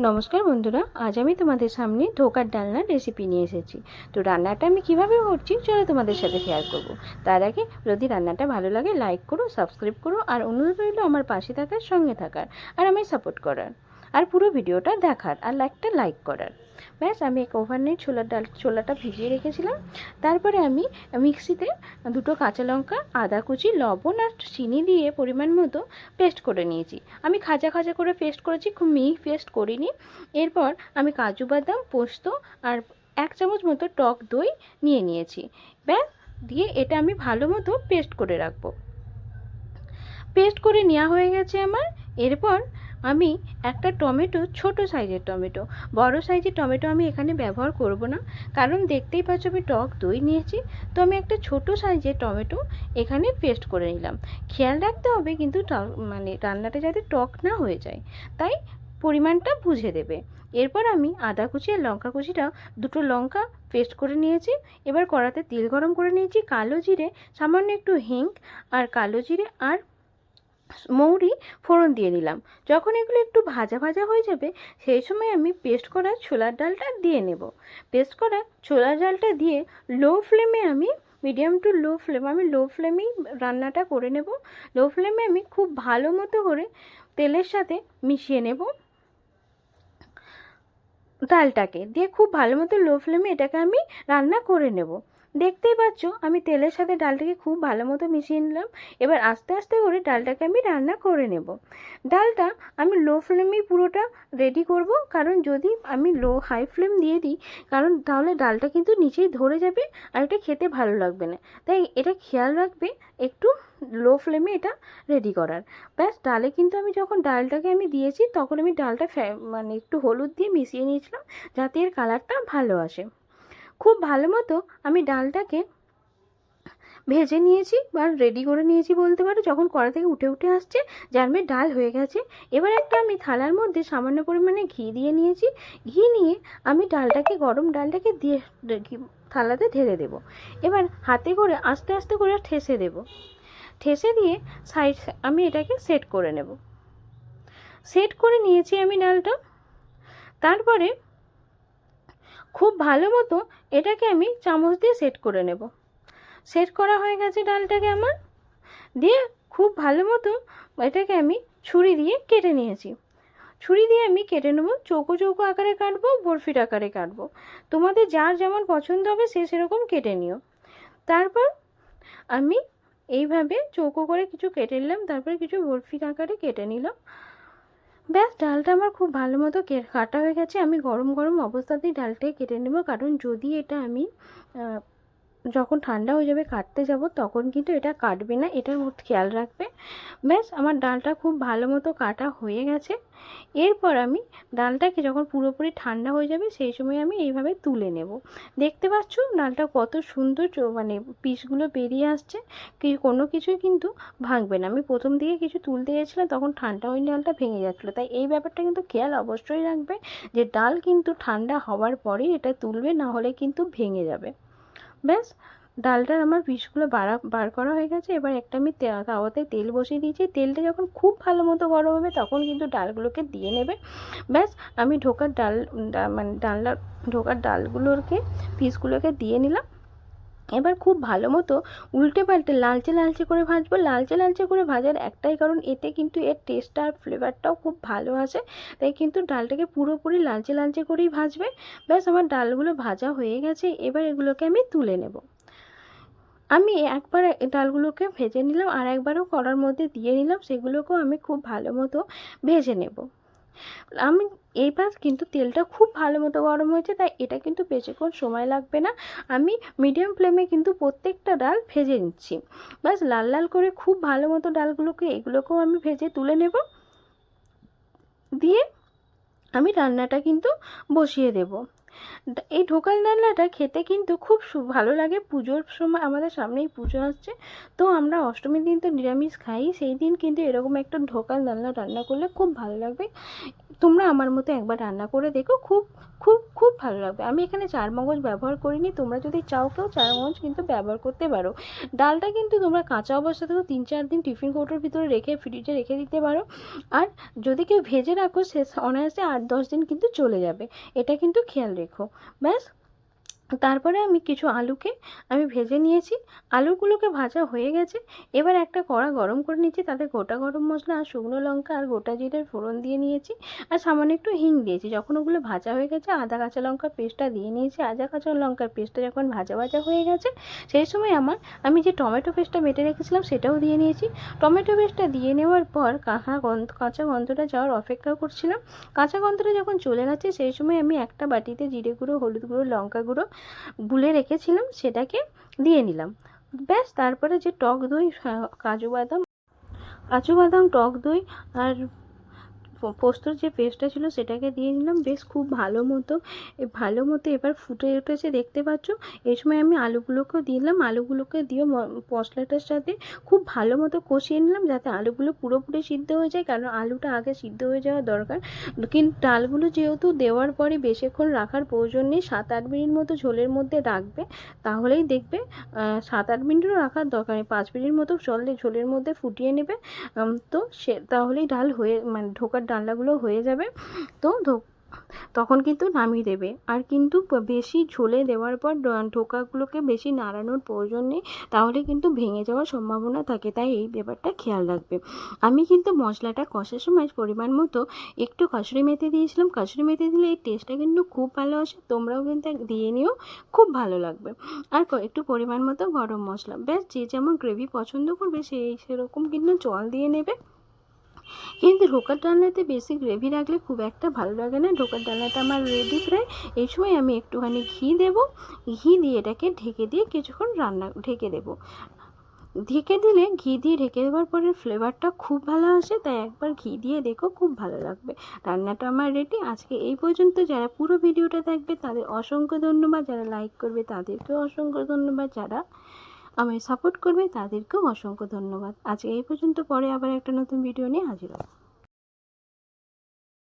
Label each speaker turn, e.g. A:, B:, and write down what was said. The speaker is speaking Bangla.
A: নমস্কার বন্ধুরা, আজ আমি তোমাদের সামনে ধোকার ডালনার রেসিপি নিয়ে এসেছি। তো রান্নাটা আমি কিভাবে করছি চলো তোমাদের সাথে শেয়ার করব। তার আগে যদি রান্নাটা ভালো লাগে লাইক করো, সাবস্ক্রাইব করো, আর অনুরোধ রইল আমার পাশে থাকার, সঙ্গে থাকার, আর আমায় সাপোর্ট করার, আর পুরো ভিডিওটা দেখার, আর একটা লাইক করার। ব্যাস, আমি এক ওভারনাইট ছোলাটা ভিজিয়ে রেখেছিলাম। তারপরে আমি মিক্সিতে দুটো কাঁচা লঙ্কা, আদা কুচি, লবণ আর চিনি দিয়ে পরিমাণ মতো পেস্ট করে নিয়েছি। আমি খাজা খাজা করে পেস্ট করেছি, খুব মিহি পেস্ট করিনি। এরপর আমি কাজু বাদাম, পোস্ত আর 1 চামচ মতো টক দই নিয়ে নিয়েছি। ব্যাস, দিয়ে এটা আমি ভালো মতো পেস্ট করে রাখবো। পেস্ট করে নেওয়া হয়ে গেছে আমার। এরপর আমি একটা টমেটো, ছোট সাইজের টমেটো, বড় সাইজের টমেটো আমি এখানে ব্যবহার করব না, কারণ দেখতেই পাচ্ছ আমি টক দই নিয়েছি। তো আমি একটা ছোট সাইজের টমেটো এখানে পেস্ট করে নিলাম। খেয়াল রাখতে হবে কিন্তু রান্নাটা যাতে টক না হয়ে যায়, তাই পরিমাণটা বুঝে দেবে। এরপর আমি আদা কুচি আর লঙ্কা কুচিটা, দুটো লঙ্কা পেস্ট করে নিয়েছি। এবার কড়াতে তেল গরম করে নিয়েছি, কালো জিরে, সামান্য একটু হিং আর কালো জিরে আর মৌরি ফোড়ন দিয়ে নিলাম। যখন এগুলো একটু ভাজা ভাজা হয়ে যাবে, সেই সময় আমি পেস্ট করা ছোলার ডালটা দিয়ে নেব। পেস্ট করা ছোলার ডালটা দিয়ে মিডিয়াম টু লো ফ্লেম, আমি লো ফ্লেমেই রান্নাটা করে নেব। লো ফ্লেমে আমি খুব ভালো মতো করে তেলের সাথে মিশিয়ে নেব। ডালটাকে দিয়ে খুব ভালো মতো লো ফ্লেমে এটাকে আমি রান্না করে নেব। দেখতেই পাচ্ছ আমি তেলের সাথে ডালটাকে খুব ভালো মতো মিশিয়ে নিলাম। এবার আস্তে আস্তে করে ডালটাকে আমি রান্না করে নেব। ডালটা আমি লো ফ্লেমেই পুরোটা রেডি করব, কারণ যদি আমি হাই ফ্লেম দিয়ে দিই, কারণ তাহলে ডালটা কিন্তু নিচেই ধরে যাবে আর এটা খেতে ভালো লাগবে না। তাই এটা খেয়াল রাখবে একটু লো ফ্লেমে এটা রেডি করার। ব্যাস, ডালে কিন্তু আমি যখন ডালটাকে আমি দিয়েছি তখন আমি ডালটা একটু হলুদ দিয়ে মিশিয়ে নিয়েছিলাম, যাতে এর কালারটা ভালো আসে। খুব ভালো মতো আমি ডালটাকে ভেজে নিয়েছি বা রেডি করে নিয়েছি বলতে পারো। যখন কড়া থেকে উঠে উঠে আসছে, জানবে ডাল হয়ে গেছে। এবার একটা আমি থালার মধ্যে সামান্য পরিমাণে ঘি দিয়ে নিয়েছি। ঘি নিয়ে আমি গরম ডালটাকে দিয়ে থালাতে ঢেলে দেব। এবার হাতে করে আস্তে আস্তে করে ঠেসে দেব। ঠেসে দিয়ে আমি এটাকে সেট করে নেব। সেট করে নিয়েছি আমি ডালটা। তারপরে খুব ভালো মতো এটাকে আমি চামচ দিয়ে সেট করে নেব। সেট করা হয়ে গেছে ডালটাকে আমার। দিয়ে খুব ভালো মতো এটাকে আমি ছুরি দিয়ে কেটে নিয়েছি। ছুরি দিয়ে আমি কেটে নেবো, চৌকো চৌকো আকারে কাটবো, বরফির আকারে কাটবো। তোমাদের যার যেমন পছন্দ হবে সে সেরকম কেটে নিও। তারপর আমি এইভাবে চৌকো করে কিছু কেটে নিলাম, তারপরে কিছু বরফির আকারে কেটে নিলাম। ব্যাস, ডালটা আমার খুব ভালো মতো কাটা হয়ে গেছে। আমি গরম গরম অবস্থাতেই ডালটাই কেটে নেব, কারণ যদি এটা আমি যখন ঠান্ডা হয়ে যাবে কাটতে যাব, তখন কিন্তু এটা কাটবে না, এটার মধ্যে খেয়াল রাখবে। ব্যাস, আমার ডালটা খুব ভালো মতো কাটা হয়ে গেছে। এরপর আমি ডালটাকে যখন পুরোপুরি ঠান্ডা হয়ে যাবে সেই সময় আমি এইভাবে তুলে নেব। দেখতে পাচ্ছ ডালটা কত সুন্দর পিসগুলো বেরিয়ে আসছে, কোনো কিছুই কিন্তু ভাঙবে না। আমি প্রথম দিকে কিছু তুলতে গেছিলাম, তখন ঠান্ডা হয়ে ডালটা ভেঙে যাচ্ছিলো। তাই এই ব্যাপারটা কিন্তু খেয়াল অবশ্যই রাখবে যে ডাল কিন্তু ঠান্ডা হওয়ার পরেই এটা তুলবে, না হলে কিন্তু ভেঙে যাবে। ব্যাস, ডালটার আমার পিসগুলো বার করা হয়ে গেছে। এবার একটা আমি তাওয়াতে তেল বসিয়ে দিয়েছি। তেলটা যখন খুব ভালো মতো গরম হবে তখন কিন্তু ডালগুলোকে দিয়ে নেবে। ব্যাস, আমি ঢোকার ডালগুলোকে, পিসগুলোকে দিয়ে নিলাম। এবার খুব ভালো মতো উল্টে পাল্টে লালচে লালচে করে ভাজবো। লালচে লালচে করে ভাজার একটাই কারণ, এতে কিন্তু এর টেস্টটা আর ফ্লেভারটাও খুব ভালো আসে। তাই কিন্তু ডালটাকে পুরোপুরি লালচে লালচে করেই ভাজবে। ব্যাস, আমার ডালগুলো ভাজা হয়ে গেছে। এবার এগুলোকে আমি তুলে নেব। আমি একবার ডালগুলোকে ভেজে নিলাম, আর একবারও কড়ার মধ্যে দিয়ে নিলাম, সেগুলোকেও আমি খুব ভালো মতো ভেজে নেব। আমি এইবার কিন্তু তেলটা খুব ভালো মতো গরম হয়েছে, তাই এটা কিন্তু বেশিক্ষণ সময় লাগবে না। আমি মিডিয়াম ফ্লেমে কিন্তু প্রত্যেকটা ডাল ভেজে নিচ্ছি। ব্যাস, লাল লাল করে খুব ভালো মতো এগুলোকেও আমি ভেজে তুলে নেব। দিয়ে আমি রান্নাটা কিন্তু বসিয়ে দেব। এই ঢোকাল ডালনাটা খেতে কিন্তু খুব ভালো লাগে। পুজোর সময়, আমাদের সামনেই পুজো আসছে, তো আমরা অষ্টমীর দিন তো নিরামিষ খাই, সেই দিন কিন্তু এরকম একটা ঢোকাল ডালনা রান্না করলে খুব ভালো লাগবে। তোমরা আমার মতো একবার রান্না করে দেখো, খুব খুব খুব ভালো লাগবে। আমি এখানে চারমগজ ব্যবহার করিনি, তোমরা যদি চাও কেউ চারমগজ কিন্তু ব্যবহার করতে পারো। ডালটা কিন্তু তোমরা কাঁচা অবস্থা থেকেও 3-4 দিন টিফিন কৌটোর ভিতরে রেখে ফ্রিজে রেখে দিতে পারো। আর যদি কেউ ভেজে রাখো সে অনায়াসে 8-10 দিন কিন্তু চলে যাবে, এটা কিন্তু খেয়াল রেখো। ব্যাস, তারপরে আমি কিছু আলুকে আমি ভেজে নিয়েছি, আলুগুলোকে ভাজা হয়ে গেছে। এবার একটা কড়া গরম করে নিয়েছি, তাতে গোটা গরম মশলা আর শুকনো লঙ্কা আর গোটা জিরের ফোড়ন দিয়ে নিয়েছি, আর সামান্য একটু হিং দিয়েছি। যখন ওগুলো ভাজা হয়ে গেছে আদা কাঁচা লঙ্কার পেস্টটা দিয়ে নিয়েছি। আদা কাঁচা লঙ্কার পেস্টটা যখন ভাজা ভাজা হয়ে গেছে সেই সময় আমি যে টমেটো পেস্টটা বেটে রেখেছিলাম সেটাও দিয়ে নিয়েছি। টমেটো পেস্টটা দিয়ে নেওয়ার পর কাঁচা গন্ধটা যাওয়ার অপেক্ষা করছিলাম। কাঁচা গন্ধটা যখন চলে গেছে সেই সময় আমি একটা বাটিতে জিরে গুঁড়ো, হলুদ গুঁড়ো, লঙ্কা গুঁড়ো গুলে রেখেছিলাম সেটাকে দিয়ে নিলাম। ব্যাস, তারপরে যে টক দই, কাজু বাদাম, টক দই আর পোস্তর যে পেস্টটা ছিল সেটাকে দিয়ে নিলাম। বেশ খুব ভালো মতো এবার ফুটে উঠেছে দেখতে পাচ্ছ। এই সময় আমি আলুগুলোকেও দিলাম, আলুগুলোকে দিয়ে মশলাটার সাথে খুব ভালো মতো কষিয়ে নিলাম যাতে আলুগুলো পুরোপুরি সিদ্ধ হয়ে যায়, কারণ আলুটা আগে সিদ্ধ হয়ে যাওয়া দরকার। কিন্তু ডালগুলো যেহেতু দেওয়ার পরে বেশিক্ষণ রাখার প্রয়োজন নেই, 7-8 মিনিট মতো ঝোলের মধ্যে রাখবে, তাহলেই দেখবে 7-8 মিনিটও রাখার দরকার নেই, 5 মিনিট মতো ঝোলের মধ্যে ফুটিয়ে নেবে। তো তাহলেই ডাল হয়ে ঢোকার ডালনাগুলো হয়ে যাবে। তো তখন কিন্তু নামিয়ে দেবে। আর কিন্তু বেশি ঝোলে দেওয়ার পর ঢোকাগুলোকে বেশি নাড়ানোর প্রয়োজন নেই, তাহলে কিন্তু ভেঙে যাওয়ার সম্ভাবনা থাকে, তাই এই ব্যাপারটা খেয়াল রাখবে। আমি কিন্তু মশলাটা কষার সময় পরিমাণ মতো একটু কাসুরি মেথি দিয়েছিলাম। কাসুরি মেথি দিলে এই টেস্টটা কিন্তু খুব ভালো আসে, তোমরাও কিন্তু দিয়ে নিও, খুব ভালো লাগবে। আর একটু পরিমাণ মতো গরম মশলা। ব্যাস, যে যেমন গ্রেভি পছন্দ করবে সেরকম কিন্তু জল দিয়ে নেবে। কিন্তু ঢোকার ডালনাতে বেশি গ্রেভি রাখলে খুব একটা ভালো লাগে না। ঢোকার ডালনাটা আমার রেডি প্রায়। এই সময় আমি একটুখানি ঘি দেব, ঘি দিয়ে এটাকে ঢেকে দিয়ে কিছুক্ষণ ঢেকে দেবো। ঢেকে দিলে ঘি দিয়ে ঢেকে দেওয়ার পরে ফ্লেভারটা খুব ভালো আসে, তাই একবার ঘি দিয়ে দেখো, খুব ভালো লাগবে। রান্নাটা আমার রেডি। আজকে এই পর্যন্ত। যারা পুরো ভিডিওটা দেখবে তাদের অসংখ্য ধন্যবাদ, যারা লাইক করবে তাদেরকেও অসংখ্য ধন্যবাদ, যারা আমায় সাপোর্ট করবে তাদেরকেও অসংখ্য ধন্যবাদ। আজকে এই পর্যন্ত, পরে আবার একটা নতুন ভিডিও নিয়ে হাজির হবো।